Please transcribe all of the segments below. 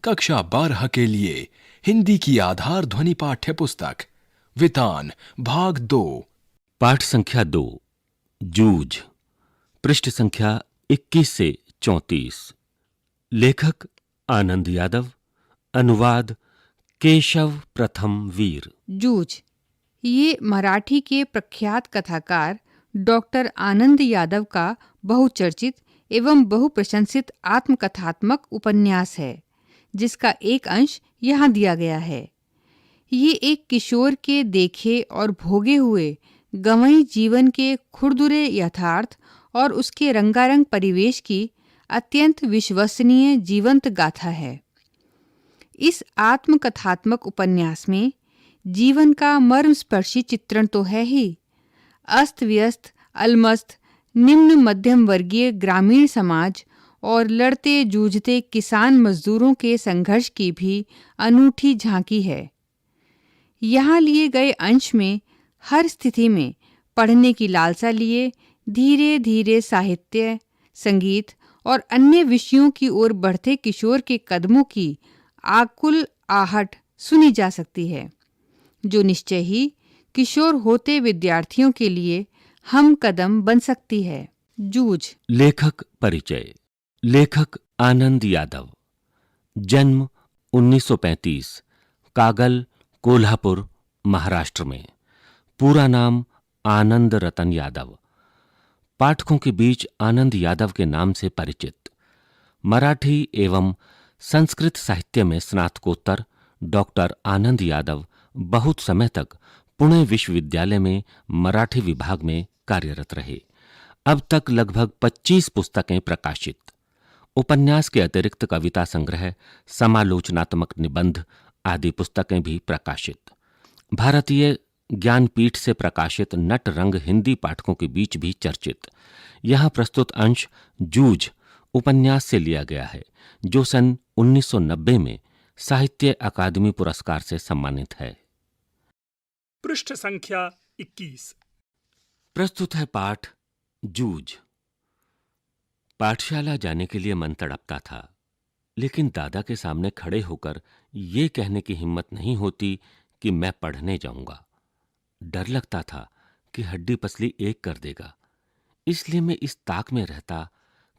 कक्षा 12 के लिए हिंदी की आधार ध्वनि पाठ्य पुस्तक वितान भाग 2। पाठ संख्या 2 जूझ, पृष्ठ संख्या 21 से 34। लेखक आनंद यादव, अनुवाद केशव प्रथम वीर। जूझ ये मराठी के प्रख्यात कथाकार डॉक्टर आनंद यादव का बहुचर्चित एवं बहुप्रशंसित आत्मकथात्मक उपन्यास है, जिसका एक अंश यहाँ दिया गया है। ये एक किशोर के देखे और भोगे हुए गंवई जीवन के खुरदुरे यथार्थ और उसके रंगारंग परिवेश की अत्यंत विश्वसनीय जीवंत गाथा है। इस आत्मकथात्मक उपन्यास में जीवन का मर्मस्पर्शी चित्रण तो है ही, अस्त व्यस्त अलमस्त निम्न मध्यम वर्गीय ग्रामीण समाज और लड़ते जूझते किसान मजदूरों के संघर्ष की भी अनूठी झांकी है। यहाँ लिए गए अंश में हर स्थिति में पढ़ने की लालसा लिए धीरे धीरे साहित्य, संगीत और अन्य विषयों की ओर बढ़ते किशोर के कदमों की आकुल आहट सुनी जा सकती है, जो निश्चय ही किशोर होते विद्यार्थियों के लिए हम कदम बन सकती है। जूझ। लेखक परिचय। लेखक आनंद यादव, जन्म 1935, कागल, कोल्हापुर, महाराष्ट्र में। पूरा नाम आनंद रतन यादव। पाठकों के बीच आनंद यादव के नाम से परिचित। मराठी एवं संस्कृत साहित्य में स्नातकोत्तर डॉक्टर आनंद यादव बहुत समय तक पुणे विश्वविद्यालय में मराठी विभाग में कार्यरत रहे। अब तक लगभग 25 पुस्तकें प्रकाशित। उपन्यास के अतिरिक्त कविता संग्रह, समालोचनात्मक निबंध आदि पुस्तकें भी प्रकाशित। भारतीय ज्ञानपीठ से प्रकाशित नट रंग हिंदी पाठकों के बीच भी चर्चित। यहाँ प्रस्तुत अंश जूझ उपन्यास से लिया गया है, जो सन 1990 में साहित्य अकादमी पुरस्कार से सम्मानित है। पृष्ठ संख्या 21। प्रस्तुत है पाठ जूझ। पाठशाला जाने के लिए मन तड़पता था, लेकिन दादा के सामने खड़े होकर ये कहने की हिम्मत नहीं होती कि मैं पढ़ने जाऊंगा। डर लगता था कि हड्डी पसली एक कर देगा, इसलिए मैं इस ताक में रहता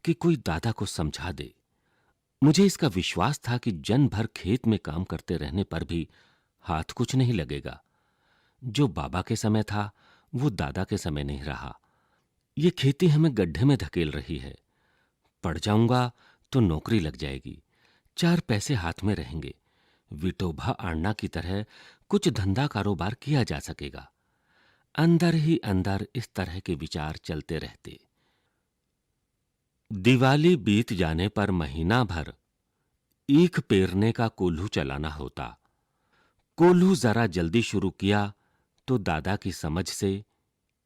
कि कोई दादा को समझा दे। मुझे इसका विश्वास था कि जन भर खेत में काम करते रहने पर भी हाथ कुछ नहीं लगेगा। जो बाबा के समय था वो दादा के समय नहीं रहा। ये खेती हमें गड्ढे में धकेल रही है। पढ़ जाऊंगा तो नौकरी लग जाएगी, 4 पैसे हाथ में रहेंगे, विठोबा आणना की तरह कुछ धंधा कारोबार किया जा सकेगा। अंदर ही अंदर इस तरह के विचार चलते रहते। दिवाली बीत जाने पर महीना भर ईख पेरने का कोल्हू चलाना होता। कोल्हू जरा जल्दी शुरू किया तो दादा की समझ से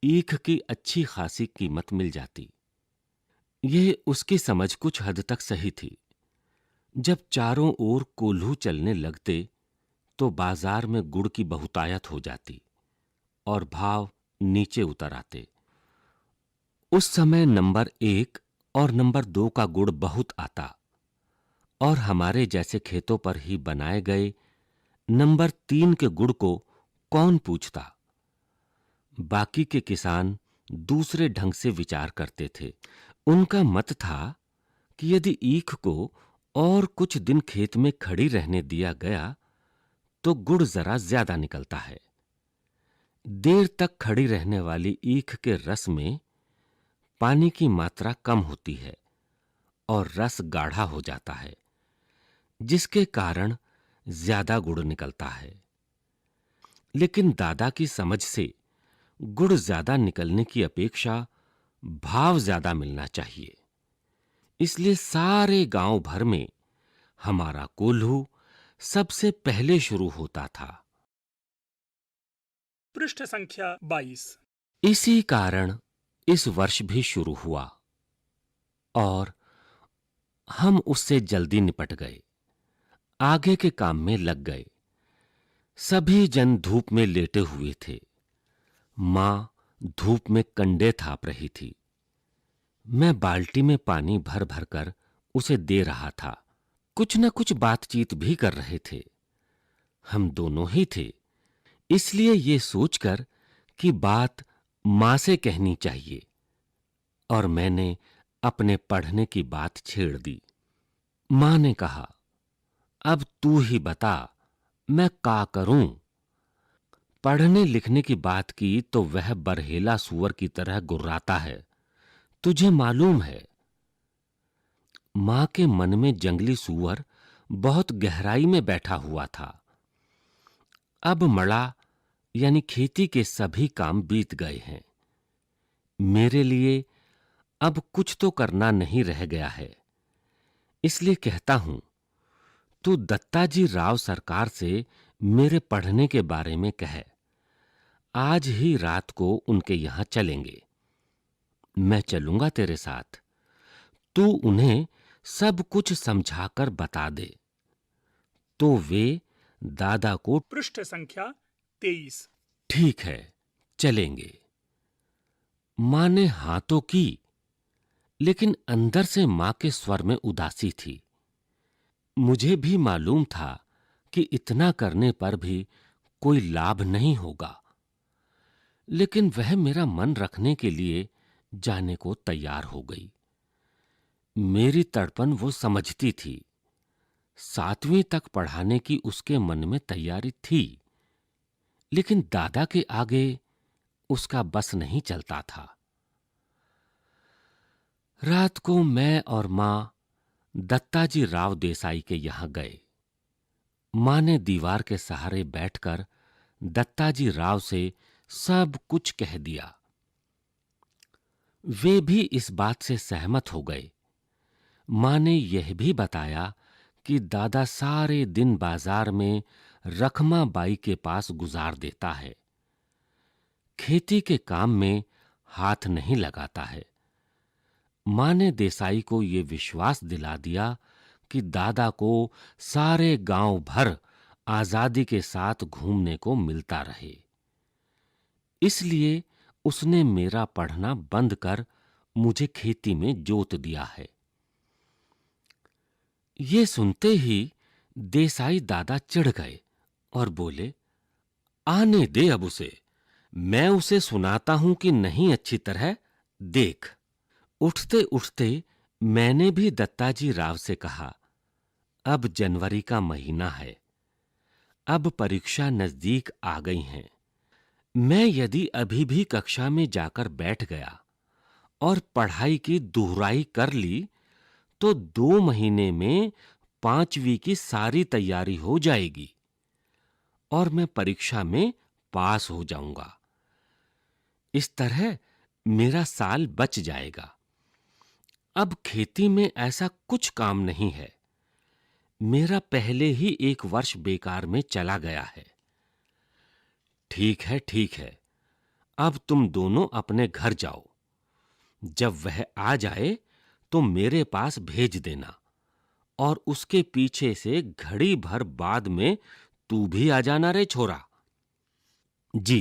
ईख की अच्छी खासी कीमत मिल जाती। यह उसकी समझ कुछ हद तक सही थी। जब चारों ओर कोल्हू चलने लगते तो बाजार में गुड़ की बहुतायत हो जाती और भाव नीचे उतर आते। उस समय नंबर 1 और नंबर 2 का गुड़ बहुत आता और हमारे जैसे खेतों पर ही बनाए गए नंबर 3 के गुड़ को कौन पूछता। बाकी के किसान दूसरे ढंग से विचार करते थे। उनका मत था कि यदि ईख को और कुछ दिन खेत में खड़ी रहने दिया गया तो गुड़ जरा ज्यादा निकलता है। देर तक खड़ी रहने वाली ईख के रस में पानी की मात्रा कम होती है और रस गाढ़ा हो जाता है, जिसके कारण ज्यादा गुड़ निकलता है। लेकिन दादा की समझ से गुड़ ज्यादा निकलने की अपेक्षा भाव ज्यादा मिलना चाहिए। इसलिए सारे गांव भर में हमारा कोल्हू सबसे पहले शुरू होता था। पृष्ठ संख्या 22। इसी कारण इस वर्ष भी शुरू हुआ और हम उससे जल्दी निपट गए। आगे के काम में लग गए। सभी जन धूप में लेटे हुए थे। मां धूप में कंडे थाप रही थी। मैं बाल्टी में पानी भर भर कर उसे दे रहा था। कुछ न कुछ बातचीत भी कर रहे थे। हम दोनों ही थे, इसलिए ये सोचकर कि बात मां से कहनी चाहिए, और मैंने अपने पढ़ने की बात छेड़ दी। मां ने कहा, अब तू ही बता, मैं का करूं? पढ़ने लिखने की बात की तो वह बरहेला सूअर की तरह गुर्राता है, तुझे मालूम है। मां के मन में जंगली सूअर बहुत गहराई में बैठा हुआ था। अब मड़ा यानी खेती के सभी काम बीत गए हैं। मेरे लिए अब कुछ तो करना नहीं रह गया है। इसलिए कहता हूं, तू दत्ताजी राव सरकार से मेरे पढ़ने के बारे में कह। आज ही रात को उनके यहां चलेंगे। मैं चलूंगा तेरे साथ। तू उन्हें सब कुछ समझाकर बता दे। तो वे दादा को पृष्ठ संख्या 23। ठीक है, चलेंगे। मां ने हाँ तो की, लेकिन अंदर से मां के स्वर में उदासी थी। मुझे भी मालूम था कि इतना करने पर भी कोई लाभ नहीं होगा, लेकिन वह मेरा मन रखने के लिए जाने को तैयार हो गई। मेरी तड़पन वो समझती थी। 7वीं तक पढ़ाने की उसके मन में तैयारी थी, लेकिन दादा के आगे उसका बस नहीं चलता था। रात को मैं और मां दत्ताजी राव देसाई के यहां गए। मां ने दीवार के सहारे बैठकर दत्ताजी राव से सब कुछ कह दिया। वे भी इस बात से सहमत हो गए। मां ने यह भी बताया कि दादा सारे दिन बाजार में रखमा बाई के पास गुजार देता है। खेती के काम में हाथ नहीं लगाता है। मां ने देसाई को यह विश्वास दिला दिया कि दादा को सारे गांव भर आजादी के साथ घूमने को मिलता रहे। इसलिए उसने मेरा पढ़ना बंद कर मुझे खेती में जोत दिया है। ये सुनते ही देसाई दादा चिढ़ गए और बोले, आने दे अब उसे, मैं उसे सुनाता हूं कि नहीं अच्छी तरह देख। उठते उठते मैंने भी दत्ताजी राव से कहा, अब जनवरी का महीना है, अब परीक्षा नजदीक आ गई हैं। मैं यदि अभी भी कक्षा में जाकर बैठ गया और पढ़ाई की दुहराई कर ली तो 2 महीने में 5वीं की सारी तैयारी हो जाएगी और मैं परीक्षा में पास हो जाऊंगा। इस तरह मेरा साल बच जाएगा। अब खेती में ऐसा कुछ काम नहीं है। मेरा पहले ही 1 वर्ष बेकार में चला गया है। ठीक है, ठीक है, अब तुम दोनों अपने घर जाओ। जब वह आ जाए तो मेरे पास भेज देना, और उसके पीछे से घड़ी भर बाद में तू भी आ जाना रे छोरा। जी,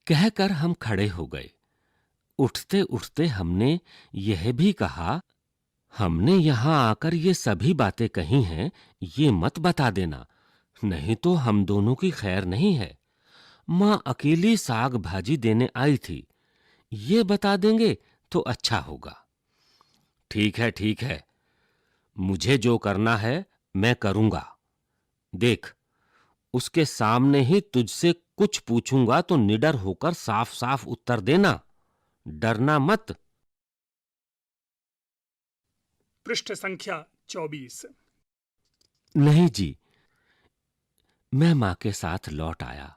कहकर हम खड़े हो गए। उठते उठते हमने यह भी कहा, हमने यहां आकर ये सभी बातें कही हैं, ये मत बता देना, नहीं तो हम दोनों की खैर नहीं है। मां अकेली साग भाजी देने आई थी, ये बता देंगे तो अच्छा होगा। ठीक है, ठीक है, मुझे जो करना है मैं करूंगा। देख, उसके सामने ही तुझसे कुछ पूछूंगा तो निडर होकर साफ साफ उत्तर देना, डरना मत। पृष्ठ संख्या 24। नहीं जी। मैं मां के साथ लौट आया।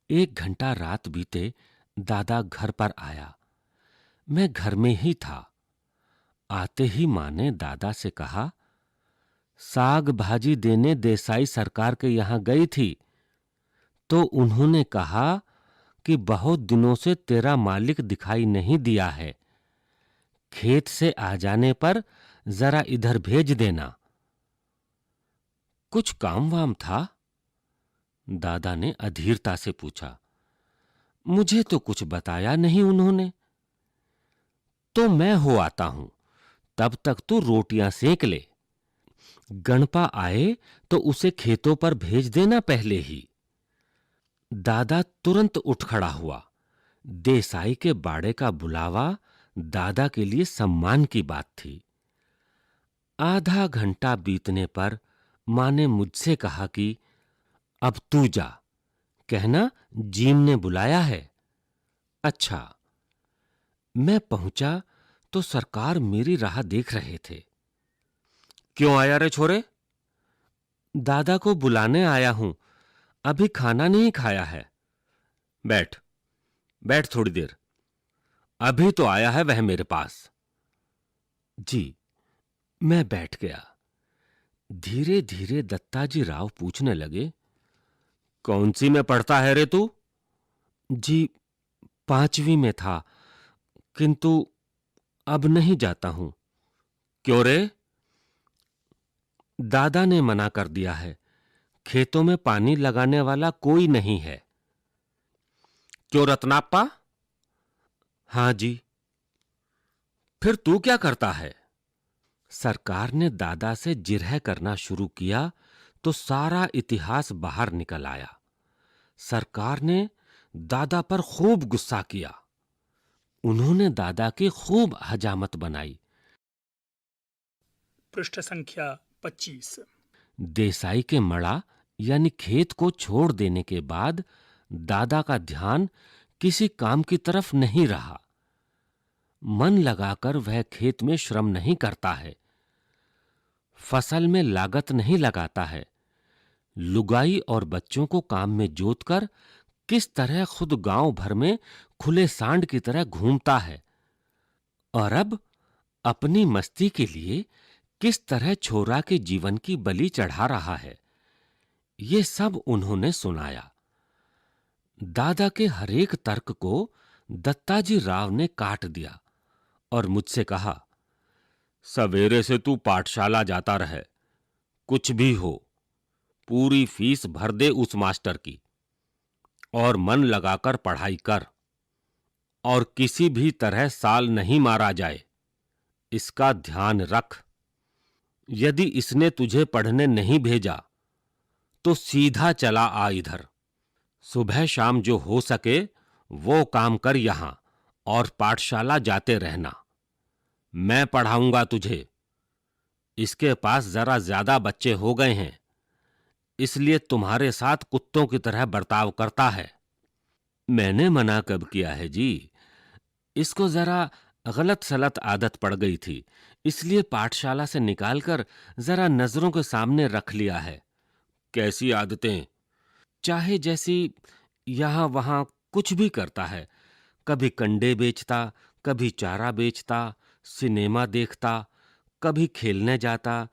1 घंटा रात बीते दादा घर पर आया। मैं घर में ही था। आते ही मां ने दादा से कहा, साग भाजी देने देसाई सरकार के यहां गई थी, तो उन्होंने कहा कि बहुत दिनों से तेरा मालिक दिखाई नहीं दिया है, खेत से आ जाने पर जरा इधर भेज देना। कुछ काम वाम था? दादा ने अधीरता से पूछा। मुझे तो कुछ बताया नहीं उन्होंने। तो मैं हो आता हूं, तब तक तू रोटियां सेक ले। गणपा आए तो उसे खेतों पर भेज देना पहले ही। दादा तुरंत उठ खड़ा हुआ। देसाई के बाड़े का बुलावा दादा के लिए सम्मान की बात थी। आधा घंटा बीतने पर मां ने मुझसे कहा कि अब तू जा, कहना जीम ने बुलाया है। अच्छा। मैं पहुंचा तो सरकार मेरी राह देख रहे थे। क्यों आया रे छोरे? दादा को बुलाने आया हूं, अभी खाना नहीं खाया है। बैठ, बैठ थोड़ी देर, अभी तो आया है वह मेरे पास। जी, मैं बैठ गया। धीरे धीरे दत्ताजी राव पूछने लगे, कौन सी में पढ़ता है रे तू? जी, 5वीं में था, किंतु अब नहीं जाता हूं। क्यों रे? दादा ने मना कर दिया है, खेतों में पानी लगाने वाला कोई नहीं है। क्यों रत्नाप्पा? हां जी। फिर तू क्या करता है? सरकार ने दादा से जिरह करना शुरू किया तो सारा इतिहास बाहर निकल आया। सरकार ने दादा पर खूब गुस्सा किया। उन्होंने दादा की खूब हजामत बनाई। पृष्ठ संख्या 25। देसाई के मड़ा यानी खेत को छोड़ देने के बाद दादा का ध्यान किसी काम की तरफ नहीं रहा। मन लगाकर वह खेत में श्रम नहीं करता है, फसल में लागत नहीं लगाता है, लुगाई और बच्चों को काम में जोतकर किस तरह खुद गांव भर में खुले सांड की तरह घूमता है, और अब अपनी मस्ती के लिए किस तरह छोरा के जीवन की बलि चढ़ा रहा है, ये सब उन्होंने सुनाया। दादा के हरेक तर्क को दत्ताजी राव ने काट दिया और मुझसे कहा, सवेरे से तू पाठशाला जाता रहे, कुछ भी हो, पूरी फीस भर दे उस मास्टर की और मन लगाकर पढ़ाई कर, और किसी भी तरह साल नहीं मारा जाए, इसका ध्यान रख। यदि इसने तुझे पढ़ने नहीं भेजा तो सीधा चला आ इधर। सुबह शाम जो हो सके वो काम कर यहां, और पाठशाला जाते रहना। मैं पढ़ाऊंगा तुझे। इसके पास जरा ज्यादा बच्चे हो गए हैं, इसलिए तुम्हारे साथ कुत्तों की तरह बर्ताव करता है। मैंने मना कब किया है जी? इसको जरा गलत सलत आदत पड़ गई थी, इसलिए पाठशाला से निकालकर जरा नजरों के सामने रख लिया है। कैसी आदतें? चाहे जैसी, यहां वहां कुछ भी करता है। कभी कंडे बेचता, कभी चारा बेचता, सिनेमा देखता, कभी खेलने जाता।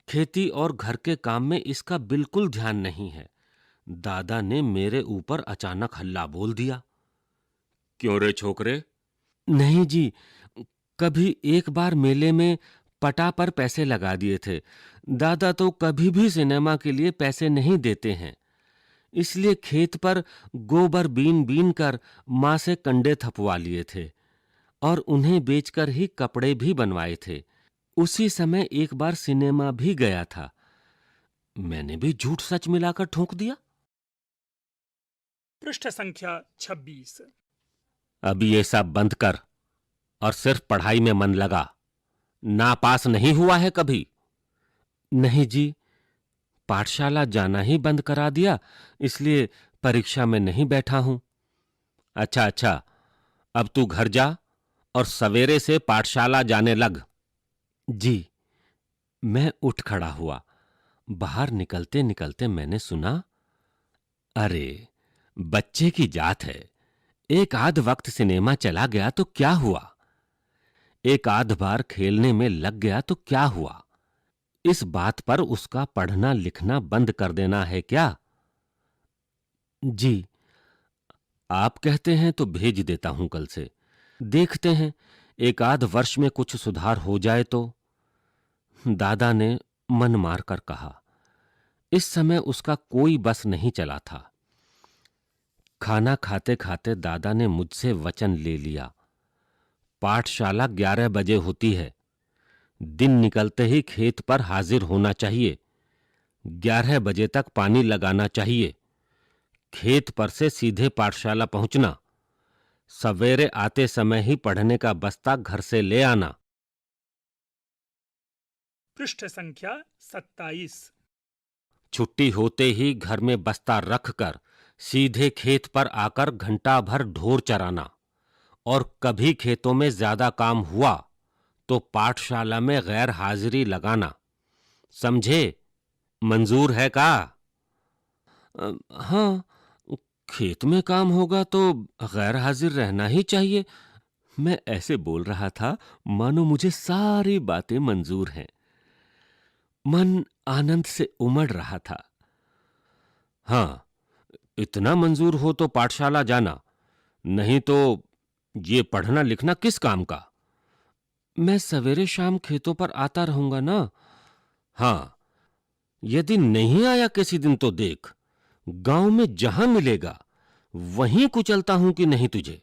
खेती और घर के काम में इसका बिल्कुल ध्यान नहीं है। दादा ने मेरे ऊपर अचानक हल्ला बोल दिया। क्यों रे छोकरे? नहीं जी, कभी एक बार मेले में पटा पर पैसे लगा दिए थे। दादा तो कभी भी सिनेमा के लिए पैसे नहीं देते हैं, इसलिए खेत पर गोबर बीन बीन कर मां से कंडे थपवा लिए थे और उन्हें बेचकर ही कपड़े भी बनवाए थे। उसी समय एक बार सिनेमा भी गया था। मैंने भी झूठ सच मिलाकर ठोक दिया। पृष्ठ संख्या 26। अब ये सब बंद कर और सिर्फ पढ़ाई में मन लगा। नापास नहीं हुआ है कभी? नहीं जी, पाठशाला जाना ही बंद करा दिया, इसलिए परीक्षा में नहीं बैठा हूं। अच्छा अच्छा, अब तू घर जा और सवेरे से पाठशाला जाने लग। जी। मैं उठ खड़ा हुआ। बाहर निकलते निकलते मैंने सुना, अरे बच्चे की जात है, एक आध वक्त सिनेमा चला गया तो क्या हुआ, एक आध बार खेलने में लग गया तो क्या हुआ, इस बात पर उसका पढ़ना लिखना बंद कर देना है क्या? जी, आप कहते हैं तो भेज देता हूं कल से। देखते हैं, एक आध वर्ष में कुछ सुधार हो जाए तो। दादा ने मन मारकर कहा। इस समय उसका कोई बस नहीं चला था। खाना खाते खाते दादा ने मुझसे वचन ले लिया, पाठशाला 11 बजे होती है, दिन निकलते ही खेत पर हाजिर होना चाहिए। 11 बजे तक पानी लगाना चाहिए। खेत पर से सीधे पाठशाला पहुंचना। सवेरे आते समय ही पढ़ने का बस्ता घर से ले आना। पृष्ठ संख्या 27। छुट्टी होते ही घर में बस्ता रखकर सीधे खेत पर आकर घंटा भर ढोर चराना। और कभी खेतों में ज्यादा काम हुआ तो पाठशाला में गैर हाजिरी लगाना। समझे? मंजूर है का? हाँ, खेत में काम होगा तो गैर हाजिर रहना ही चाहिए। मैं ऐसे बोल रहा था मानो मुझे सारी बातें मंजूर हैं। मन आनंद से उमड़ रहा था। हाँ, इतना मंजूर हो तो पाठशाला जाना, नहीं तो ये पढ़ना लिखना किस काम का? मैं सवेरे शाम खेतों पर आता रहूंगा ना। हाँ, यदि नहीं आया किसी दिन तो देख, गांव में जहां मिलेगा वहीं कुचलता हूं कि नहीं तुझे।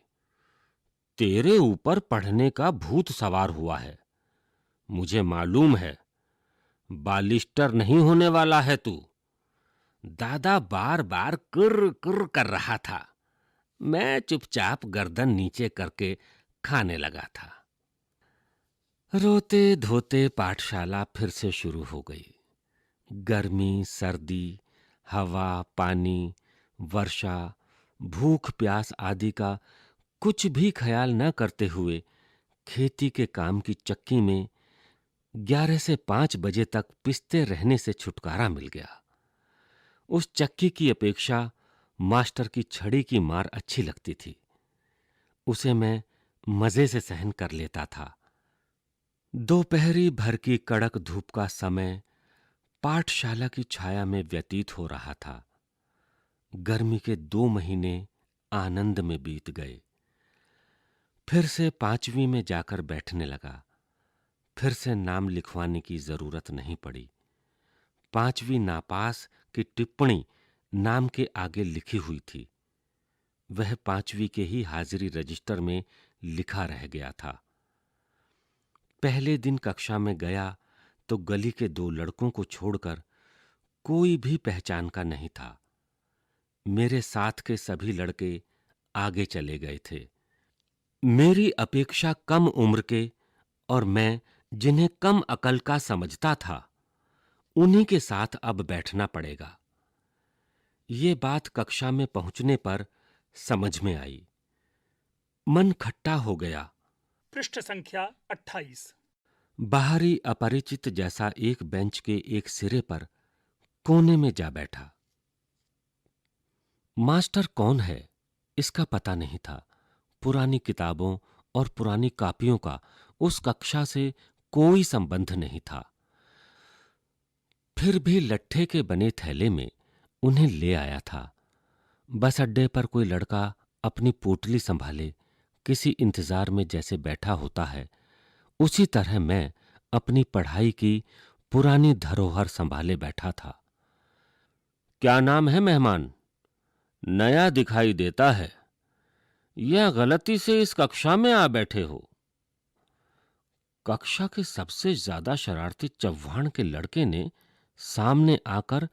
तेरे ऊपर पढ़ने का भूत सवार हुआ है, मुझे मालूम है। बालिस्टर नहीं होने वाला है तू। दादा बार बार कुर्र कुर्र कर रहा था। मैं चुपचाप गर्दन नीचे करके खाने लगा था। रोते धोते पाठशाला फिर से शुरू हो गई। गर्मी, सर्दी, हवा, पानी, वर्षा, भूख प्यास आदि का कुछ भी ख्याल न करते हुए खेती के काम की चक्की में 11 से 5 बजे तक पिसते रहने से छुटकारा मिल गया। उस चक्की की अपेक्षा मास्टर की छड़ी की मार अच्छी लगती थी। उसे मैं मजे से सहन कर लेता था। दोपहरी भर की कड़क धूप का समय पाठशाला की छाया में व्यतीत हो रहा था। गर्मी के 2 महीने आनंद में बीत गए। फिर से 5वीं में जाकर बैठने लगा। फिर से नाम लिखवाने की जरूरत नहीं पड़ी। 5वीं नापास की टिप्पणी नाम के आगे लिखी हुई थी। वह 5वीं के ही हाजिरी रजिस्टर में लिखा रह गया था। पहले दिन कक्षा में गया तो गली के 2 लड़कों को छोड़कर कोई भी पहचान का नहीं था। मेरे साथ के सभी लड़के आगे चले गए थे। मेरी अपेक्षा कम उम्र के और मैं जिन्हें कम अकल का समझता था, उन्हीं के साथ अब बैठना पड़ेगा। ये बात कक्षा में पहुंचने पर समझ में आई। मन खट्टा हो गया। पृष्ठ संख्या 28। बाहरी अपरिचित जैसा एक बेंच के एक सिरे पर कोने में जा बैठा। मास्टर कौन है इसका पता नहीं था। पुरानी किताबों और पुरानी कापियों का उस कक्षा से कोई संबंध नहीं था। फिर भी लट्ठे के बने थैले में उन्हें ले आया था। बस अड्डे पर कोई लड़का अपनी पोटली संभाले किसी इंतजार में जैसे बैठा होता है, उसी तरह मैं अपनी पढ़ाई की पुरानी धरोहर संभाले बैठा था। क्या नाम है मेहमान? नया दिखाई देता है। यह गलती से इस कक्षा में आ बैठे हो। कक्षा के सबसे ज्यादा शरारती चव्हाण के लड़के ने सामने आकर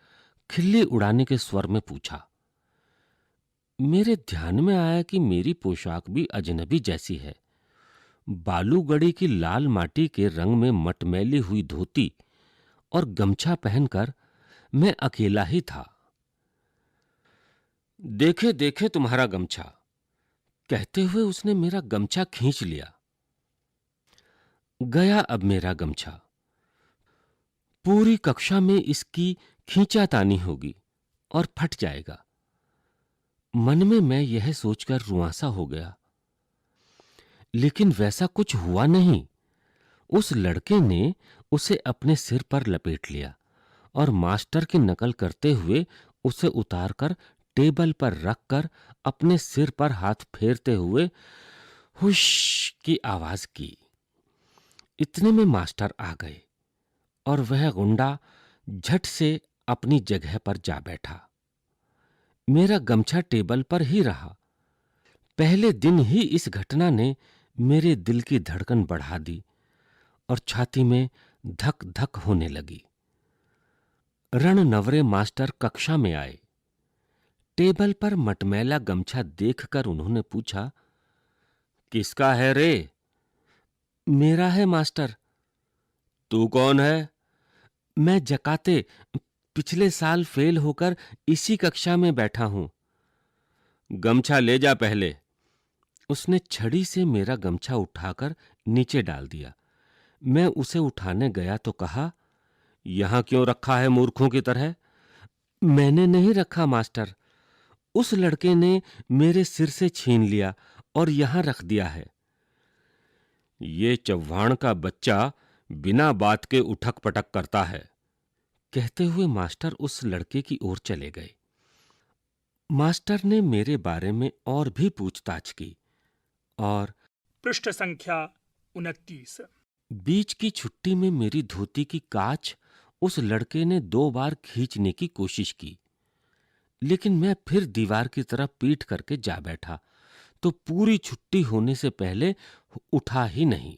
खिल्ली उड़ाने के स्वर में पूछा। मेरे ध्यान में आया कि मेरी पोशाक भी अजनबी जैसी है। बालूगढ़ी की लाल माटी के रंग में मटमैली हुई धोती और गमछा पहनकर मैं अकेला ही था। देखे देखे तुम्हारा गमछा, कहते हुए उसने मेरा गमछा खींच लिया। गया अब मेरा गमछा। पूरी कक्षा में इसकी खींचातानी होगी और फट जाएगा। मन में मैं यह सोचकर रुआंसा हो गया, लेकिन वैसा कुछ हुआ नहीं। उस लड़के ने उसे अपने सिर पर लपेट लिया और मास्टर की नकल करते हुए उसे उतारकर टेबल पर रखकर अपने सिर पर हाथ फेरते हुए हुश की आवाज की। इतने में मास्टर आ गए और वह गुंडा झट से अपनी जगह पर जा बैठा। मेरा गमछा टेबल पर ही रहा। पहले दिन ही इस घटना ने मेरे दिल की धड़कन बढ़ा दी और छाती में धक धक होने लगी। रणनवरे मास्टर कक्षा में आए। टेबल पर मटमैला गमछा देखकर उन्होंने पूछा, किसका है रे? मेरा है मास्टर। तू कौन है? मैं जकाते, पिछले साल फेल होकर इसी कक्षा में बैठा हूं। गमछा ले जा पहले। उसने छड़ी से मेरा गमछा उठाकर नीचे डाल दिया। मैं उसे उठाने गया तो कहा, यहां क्यों रखा है मूर्खों की तरह? मैंने नहीं रखा मास्टर, उस लड़के ने मेरे सिर से छीन लिया और यहां रख दिया है। ये चव्हाण का बच्चा बिना बात के उठक पटक करता है, कहते हुए मास्टर उस लड़के की ओर चले गए। मास्टर ने मेरे बारे में और भी पूछताछ की और पृष्ठ संख्या 29। बीच की छुट्टी में मेरी धोती की काछ उस लड़के ने 2 बार खींचने की कोशिश की, लेकिन मैं फिर दीवार की तरफ पीठ करके जा बैठा तो पूरी छुट्टी होने से पहले उठा ही नहीं।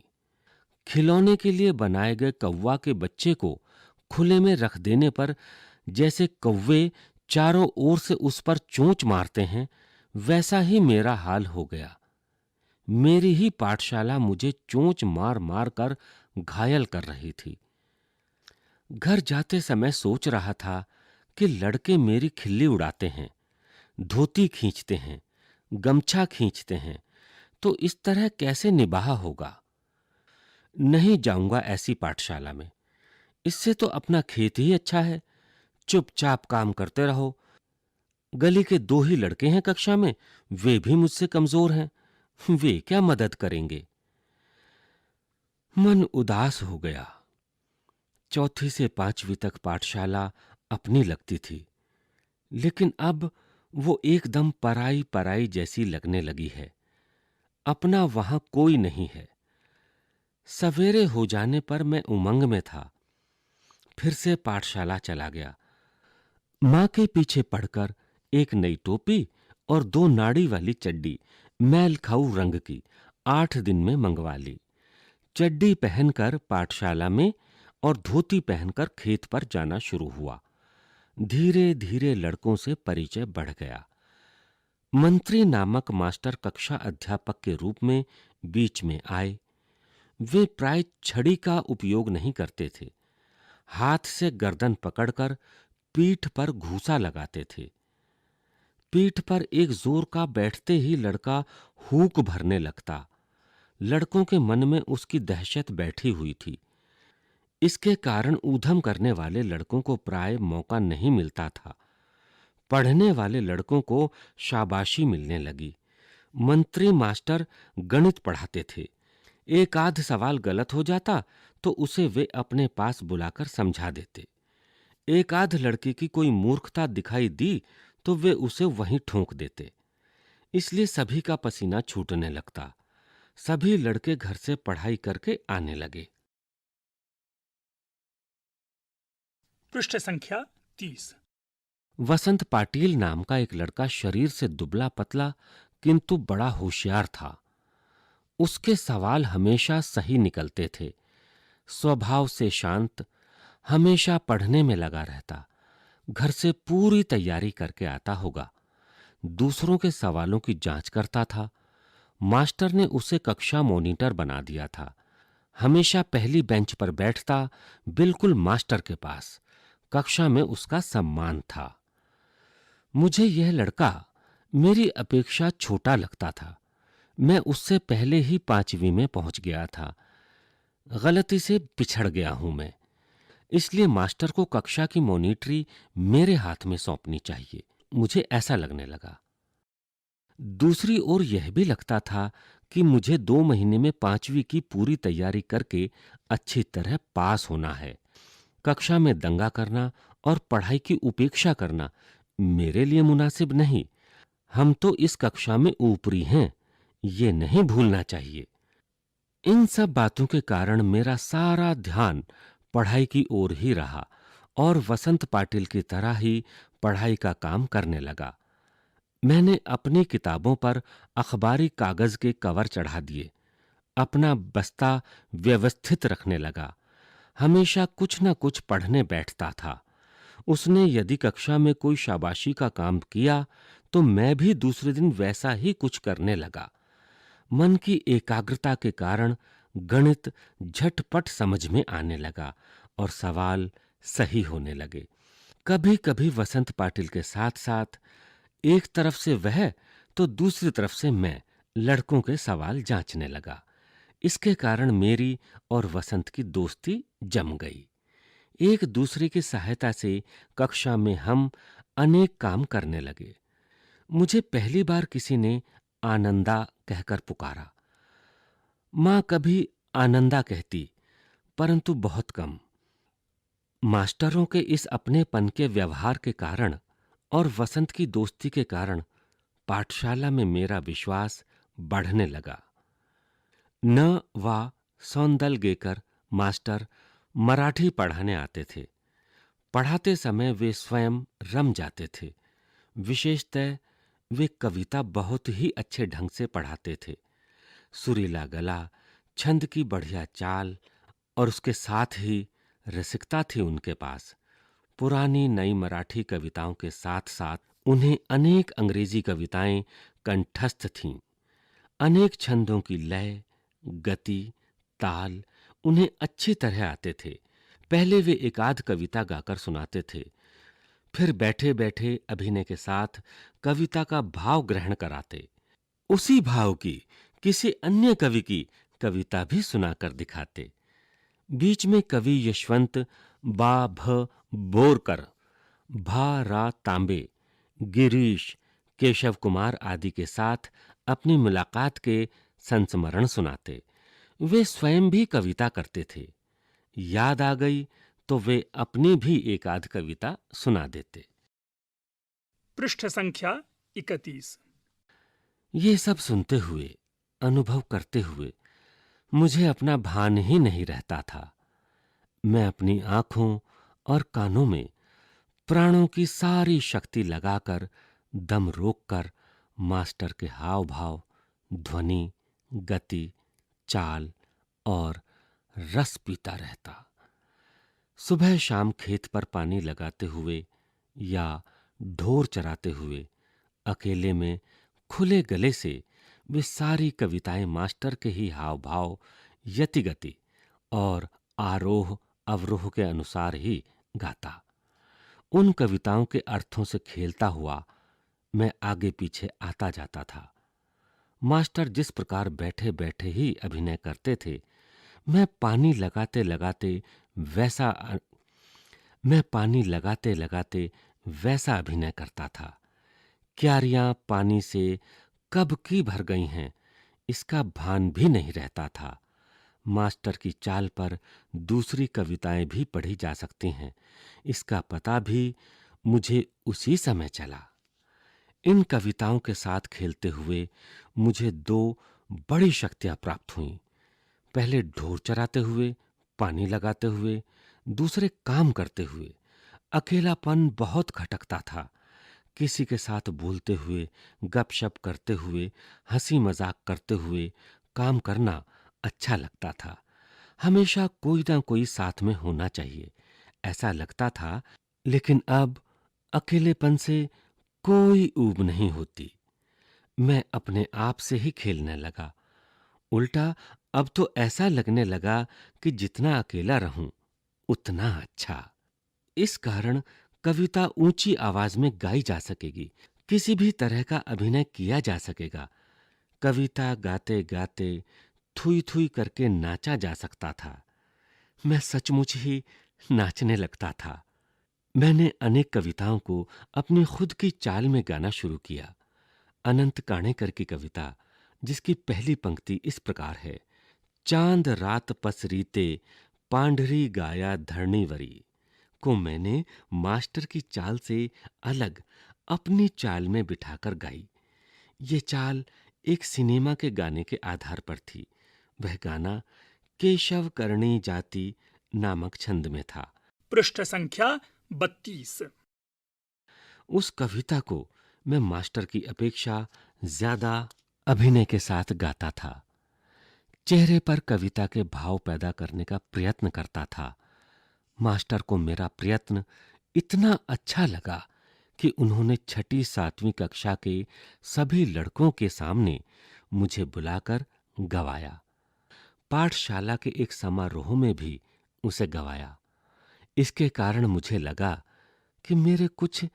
खिलौने के लिए बनाए गए कौवा के बच्चे को खुले में रख देने पर जैसे कौवे चारों ओर से उस पर चोंच मारते हैं, वैसा ही मेरा हाल हो गया। मेरी ही पाठशाला मुझे चोंच मार मार कर घायल कर रही थी। घर जाते समय सोच रहा था कि लड़के मेरी खिल्ली उड़ाते हैं, धोती खींचते हैं, गमछा खींचते हैं, तो इस तरह कैसे निबाह होगा। नहीं जाऊंगा ऐसी पाठशाला में, इससे तो अपना खेत ही अच्छा है। चुपचाप काम करते रहो। गली के 2 ही लड़के हैं कक्षा में, वे भी मुझसे कमजोर हैं, वे क्या मदद करेंगे। मन उदास हो गया। 4वीं से 5वीं तक पाठशाला अपनी लगती थी, लेकिन अब वो एकदम पराई पराई जैसी लगने लगी है। अपना वहां कोई नहीं है। सवेरे हो जाने पर मैं उमंग में था। फिर से पाठशाला चला गया। मां के पीछे पड़कर एक नई टोपी और 2 नाड़ी वाली चड्डी मैल खाऊ रंग की 8 दिन में मंगवा ली। चड्डी पहनकर पाठशाला में और धोती पहनकर खेत पर जाना शुरू हुआ। धीरे धीरे लड़कों से परिचय बढ़ गया। मंत्री नामक मास्टर कक्षा अध्यापक के रूप में बीच में आए। वे प्राय छड़ी का उपयोग नहीं करते थे। हाथ से गर्दन पकड़कर पीठ पर घूसा लगाते थे। पीठ पर एक जोर का बैठते ही लड़का हूक भरने लगता। लड़कों के मन में उसकी दहशत बैठी हुई थी। इसके कारण ऊधम करने वाले लड़कों को प्राय मौका नहीं मिलता था। पढ़ने वाले लड़कों को शाबाशी मिलने लगी। मंत्री मास्टर गणित पढ़ाते थे। एक आध सवाल गलत हो जाता तो उसे वे अपने पास बुलाकर समझा देते। एक आध लड़के की कोई मूर्खता दिखाई दी तो वे उसे वहीं ठोंक देते। इसलिए सभी का पसीना छूटने लगता। सभी लड़के घर से पढ़ाई करके आने लगे। पृष्ठ संख्या 30। वसंत पाटिल नाम का एक लड़का शरीर से दुबला पतला किंतु बड़ा होशियार था। उसके सवाल हमेशा सही निकलते थे। स्वभाव से शांत, हमेशा पढ़ने में लगा रहता। घर से पूरी तैयारी करके आता होगा। दूसरों के सवालों की जांच करता था। मास्टर ने उसे कक्षा मॉनिटर बना दिया था। हमेशा पहली बेंच पर बैठता, बिल्कुल मास्टर के पास। कक्षा में उसका सम्मान था। मुझे यह लड़का मेरी अपेक्षा छोटा लगता था। मैं उससे पहले ही 5वीं में पहुंच गया था। गलती से पिछड़ गया हूं मैं। इसलिए मास्टर को कक्षा की मॉनिटरी मेरे हाथ में सौंपनी चाहिए, मुझे ऐसा लगने लगा। दूसरी ओर यह भी लगता था कि मुझे 2 महीने में 5वीं की पूरी तैयारी करके अच्छी तरह पास होना है। कक्षा में दंगा करना और पढ़ाई की उपेक्षा करना मेरे लिए मुनासिब नहीं। हम तो इस कक्षा में ऊपरी हैं, ये नहीं भूलना चाहिए। इन सब बातों के कारण मेरा सारा ध्यान पढ़ाई की ओर ही रहा और वसंत पाटिल की तरह ही पढ़ाई का काम करने लगा। मैंने अपनी किताबों पर अखबारी कागज के कवर चढ़ा दिए। अपना बस्ता व्यवस्थित रखने लगा। हमेशा कुछ न कुछ पढ़ने बैठता था। उसने यदि कक्षा में कोई शाबाशी का काम किया तो मैं भी दूसरे दिन वैसा ही कुछ करने लगा। मन की एकाग्रता के कारण गणित झटपट समझ में आने लगा और सवाल सही होने लगे। कभी-कभी वसंत पाटिल के साथ-साथ एक तरफ से वह तो दूसरी तरफ से मैं लड़कों के सवाल जांचने लगा। इसके कारण मेरी और वसंत की दोस्ती जम गई। एक दूसरे की सहायता से कक्षा में हम अनेक काम करने लगे। मुझे पहली बार किसी ने आनंदा कहकर पुकारा। माँ कभी आनंदा कहती, परंतु बहुत कम। मास्टरों के इस अपनेपन के व्यवहार के कारण और वसंत की दोस्ती के कारण पाठशाला में मेरा विश्वास बढ़ने लगा। न वा सौंदलगेकर मास्टर मराठी पढ़ाने आते थे। पढ़ाते समय वे स्वयं रम जाते थे। विशेषतः वे कविता बहुत ही अच्छे ढंग से पढ़ाते थे। सुरीला गला, छंद की बढ़िया चाल और उसके साथ ही रसिकता थी उनके पास। पुरानी नई मराठी कविताओं के साथ-साथ उन्हें अनेक अंग्रेजी कविताएं कंठस्थ थीं। अनेक छंदों की लय, गति, ताल उन्हें अच्छी तरह आते थे। पहले वे एकाध कविता गाकर सुनाते थे, फिर बैठे-बैठे अभिनय के साथ कविता का भाव ग्रहण कराते। उसी भाव की किसी अन्य कवि की कविता भी सुनाकर दिखाते। बीच में कवि यशवंत बा भ बोरकर, भा रा तांबे, गिरीश, केशव कुमार आदि के साथ अपनी मुलाकात के संस्मरण सुनाते। वे स्वयं भी कविता करते थे। याद आ गई तो वे अपनी भी एक आध कविता सुना देते। पृष्ठ संख्या 31। ये सब सुनते हुए, अनुभव करते हुए मुझे अपना भान ही नहीं रहता था। मैं अपनी आंखों और कानों में प्राणों की सारी शक्ति लगाकर दम रोककर मास्टर के हाव भाव, ध्वनि, गति, चाल और रस पीता रहता। सुबह शाम खेत पर पानी लगाते हुए या ढोर चराते हुए अकेले में खुले गले से वे सारी कविताएं मास्टर के ही हाव भाव, यतिगति और आरोह अवरोह के अनुसार ही गाता। उन कविताओं के अर्थों से खेलता हुआ मैं आगे पीछे आता जाता था। मास्टर जिस प्रकार बैठे बैठे ही अभिनय करते थे, मैं पानी लगाते लगाते वैसा अभिनय करता था। क्यारियां पानी से कब की भर गई हैं, इसका भान भी नहीं रहता था। मास्टर की चाल पर दूसरी कविताएं भी पढ़ी जा सकती हैं, इसका पता भी मुझे उसी समय चला। इन कविताओं के साथ खेलते हुए मुझे दो बड़ी शक्तियां प्राप्त हुईं। पहले ढोर चराते हुए, पानी लगाते हुए, दूसरे काम करते हुए। अकेलापन बहुत खटकता था। किसी के साथ बोलते हुए, गपशप करते हुए, हंसी मजाक करते हुए काम करना अच्छा लगता था। हमेशा कोई ना कोई साथ में होना चाहिए, ऐसा लगता था। लेकिन अब अकेलेपन से कोई ऊब नहीं होती। मैं अपने आप से ही खेलने लगा। उल्टा अब तो ऐसा लगने लगा कि जितना अकेला रहूं उतना अच्छा। इस कारण कविता ऊंची आवाज में गाई जा सकेगी, किसी भी तरह का अभिनय किया जा सकेगा। कविता गाते गाते थुई थुई करके नाचा जा सकता था। मैं सचमुच ही नाचने लगता था। मैंने अनेक कविताओं को अपनी खुद की चाल में गाना शुरू किया। अनंत काणेकर की कविता, जिसकी पहली पंक्ति इस प्रकार है, चांद रात पसरीते पांढरी गाया धरणीवरी, को मैंने मास्टर की चाल से अलग अपनी चाल में बिठाकर गाई। ये चाल एक सिनेमा के गाने के आधार पर थी। वह गाना केशव करणी जाति नामक छंद में था। पृष्ठ संख्या 32। उस कविता को मैं मास्टर की अपेक्षा ज्यादा अभिनय के साथ गाता था। चेहरे पर कविता के भाव पैदा करने का प्रयत्न करता था। मास्टर को मेरा प्रयत्न इतना अच्छा लगा कि उन्होंने 6ठी 7वीं कक्षा के सभी लड़कों के सामने मुझे बुलाकर गवाया। पाठशाला के एक समारोह में भी उसे गवाया। इसके कारण मुझे लगा कि मेरे कुछ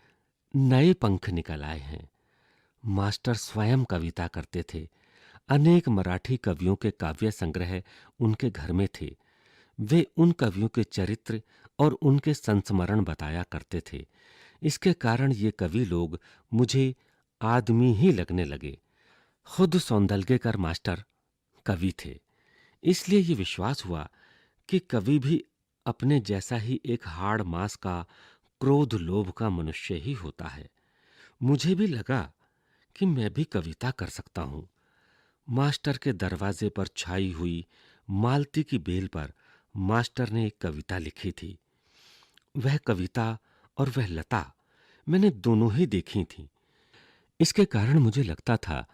नए पंख निकल आए हैं। मास्टर स्वयं कविता करते थे। अनेक मराठी कवियों के काव्य संग्रह उनके घर में थे। वे उन कवियों के चरित्र और उनके संस्मरण बताया करते थे। इसके कारण ये कवि लोग मुझे आदमी ही लगने लगे। खुद सौंदलगेकर मास्टर कवि थे, इसलिए ये विश्वास हुआ कि कवि भी अपने जैसा ही एक हाड़ मांस का, क्रोध लोभ का मनुष्य ही होता है। मुझे भी लगा कि मैं भी कविता कर सकता हूं। मास्टर के दरवाजे पर छाई हुई मालती की बेल पर मास्टर ने एक कविता लिखी थी। वह कविता और वह लता मैंने दोनों ही देखी थी। इसके कारण मुझे लगता था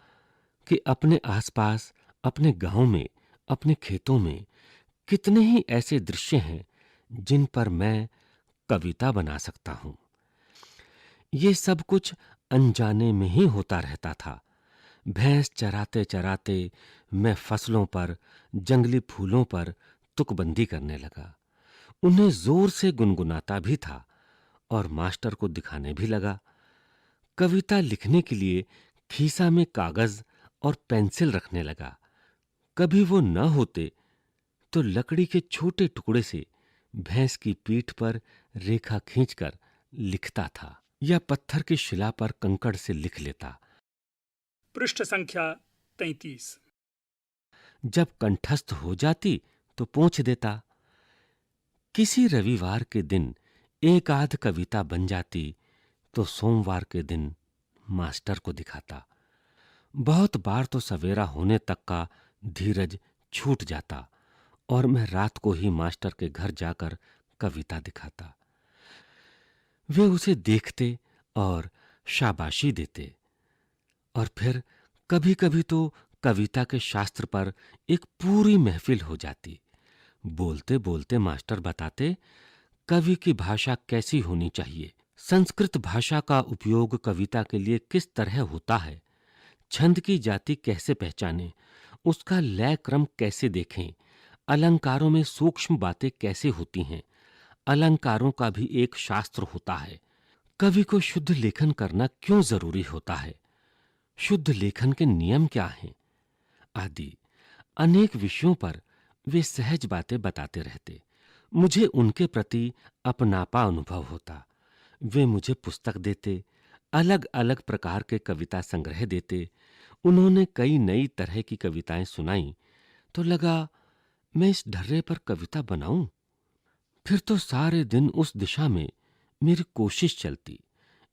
कि अपने आसपास, अपने गांव में, अपने खेतों में कितने ही ऐसे दृश्य हैं जिन पर मैं कविता बना सकता हूं। ये सब कुछ अनजाने में ही होता रहता था। भैंस चराते चराते मैं फसलों पर, जंगली फूलों पर तुकबंदी करने लगा। उन्हें जोर से गुनगुनाता भी था और मास्टर को दिखाने भी लगा। कविता लिखने के लिए खीसा में कागज और पेंसिल रखने लगा। कभी वो न होते तो लकड़ी के छोटे टुकड़े से भैंस की पीठ पर रेखा खींचकर लिखता था, या पत्थर की शिला पर कंकड़ से लिख लेता। पृष्ठ संख्या 33। जब कंठस्थ हो जाती तो पोंछ देता। किसी रविवार के दिन एक आध कविता बन जाती तो सोमवार के दिन मास्टर को दिखाता। बहुत बार तो सवेरा होने तक का धीरज छूट जाता और मैं रात को ही मास्टर के घर जाकर कविता दिखाता। वे उसे देखते और शाबाशी देते। और फिर कभी-कभी तो कविता के शास्त्र पर एक पूरी महफिल हो जाती। बोलते बोलते मास्टर बताते, कवि की भाषा कैसी होनी चाहिए, संस्कृत भाषा का उपयोग कविता के लिए किस तरह होता है, छंद की जाति कैसे पहचानें, उसका लय क्रम कैसे देखें, अलंकारों में सूक्ष्म बातें कैसे होती हैं, अलंकारों का भी एक शास्त्र होता है, कवि को शुद्ध लेखन करना क्यों जरूरी होता है, शुद्ध लेखन के नियम क्या हैं, आदि अनेक विषयों पर वे सहज बातें बताते रहते। मुझे उनके प्रति अपनापा अनुभव होता। वे मुझे पुस्तक देते, अलग अलग प्रकार के कविता संग्रह देते। उन्होंने कई नई तरह की कविताएं सुनाई तो लगा मैं इस ढर्रे पर कविता बनाऊं। फिर तो सारे दिन उस दिशा में मेरी कोशिश चलती।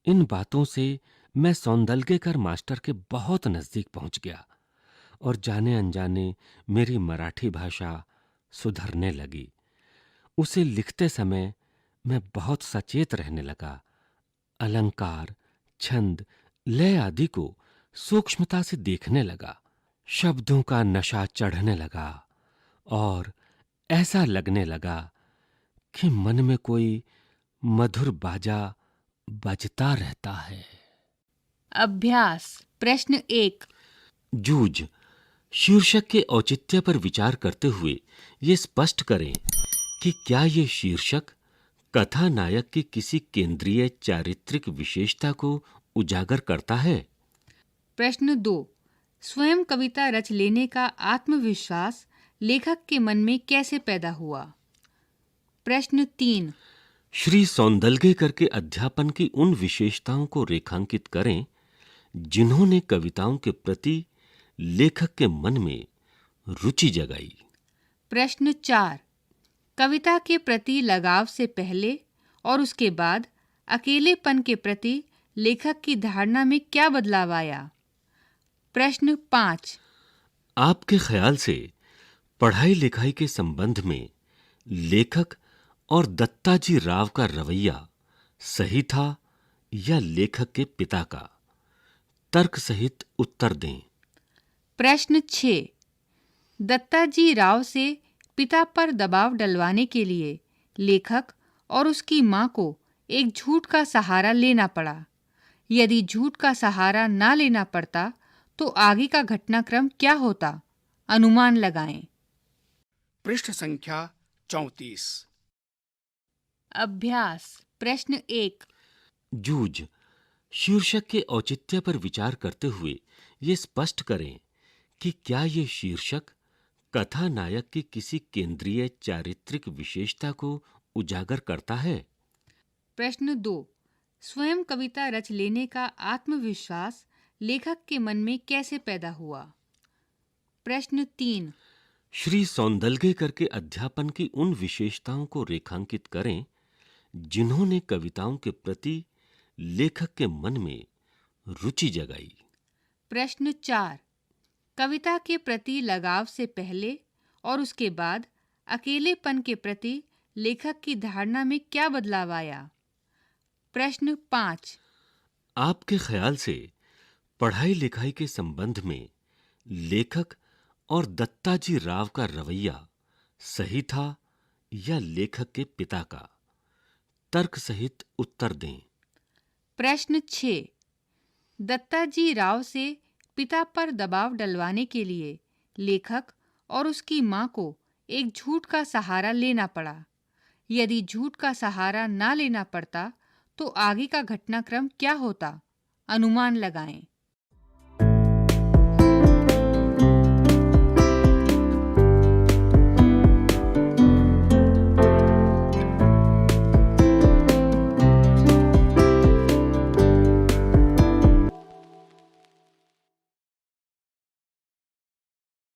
इन बातों से मैं सौंदलगेकर मास्टर के बहुत नजदीक पहुंच गया और जाने अनजाने मेरी मराठी भाषा सुधरने लगी। उसे लिखते समय मैं बहुत सचेत रहने लगा। अलंकार, छंद, लय आदि को सूक्ष्मता से देखने लगा। शब्दों का नशा चढ़ने लगा और ऐसा लगने लगा कि मन में कोई मधुर बाजा बजता रहता है। अभ्यास प्रश्न 1। जूझ शीर्षक के औचित्य पर विचार करते हुए ये स्पष्ट करें कि क्या ये शीर्षक कथा नायक की किसी केंद्रीय चारित्रिक विशेषता को उजागर करता है। प्रश्न 2। स्वयं कविता रच लेने का आत्मविश्वास लेखक के मन में कैसे पैदा हुआ। प्रश्न 3। श्री सौंदलगेकर के अध्यापन की उन विशेषताओं को रेखांकित करें जिन्होंने कविताओं के प्रति लेखक के मन में रुचि जगाई। प्रश्न 4। कविता के प्रति लगाव से पहले और उसके बाद अकेलेपन के प्रति लेखक की धारणा में क्या बदलाव आया। प्रश्न 5। आपके ख्याल से पढ़ाई लिखाई के संबंध में लेखक और दत्ताजी राव का रवैया सही था या लेखक के पिता का? तर्क सहित उत्तर दें। प्रश्न 6। दत्ताजी राव से पिता पर दबाव डलवाने के लिए लेखक और उसकी मां को एक झूठ का सहारा लेना पड़ा। यदि झूठ का सहारा ना लेना पड़ता तो आगे का घटनाक्रम क्या होता? अनुमान लगाएं। पृष्ठ संख्या 34। अभ्यास प्रश्न 1। जूझ शीर्षक के औचित्य पर विचार करते हुए ये स्पष्ट करें कि क्या ये शीर्षक कथानायक की किसी केंद्रीय चारित्रिक विशेषता को उजागर करता है। प्रश्न 2। स्वयं कविता रच लेने का आत्मविश्वास लेखक के मन में कैसे पैदा हुआ? प्रश्न 3। श्री सौंदलगेकर के अध्यापन की उन विशेषताओं को रेखांकित करें जिन्होंने कविताओं के प्रति लेखक के मन में रुचि जगाई। प्रश्न 4। कविता के प्रति लगाव से पहले और उसके बाद अकेलेपन के प्रति लेखक की धारणा में क्या बदलाव आया? प्रश्न 5। आपके ख्याल से पढ़ाई लिखाई के संबंध में लेखक और दत्ताजी राव का रवैया सही था या लेखक के पिता का? तर्क सहित उत्तर दें। प्रश्न 6। दत्ताजी राव से पिता पर दबाव डलवाने के लिए लेखक और उसकी मां को एक झूठ का सहारा लेना पड़ा। यदि झूठ का सहारा ना लेना पड़ता तो आगे का घटनाक्रम क्या होता? अनुमान लगाएं।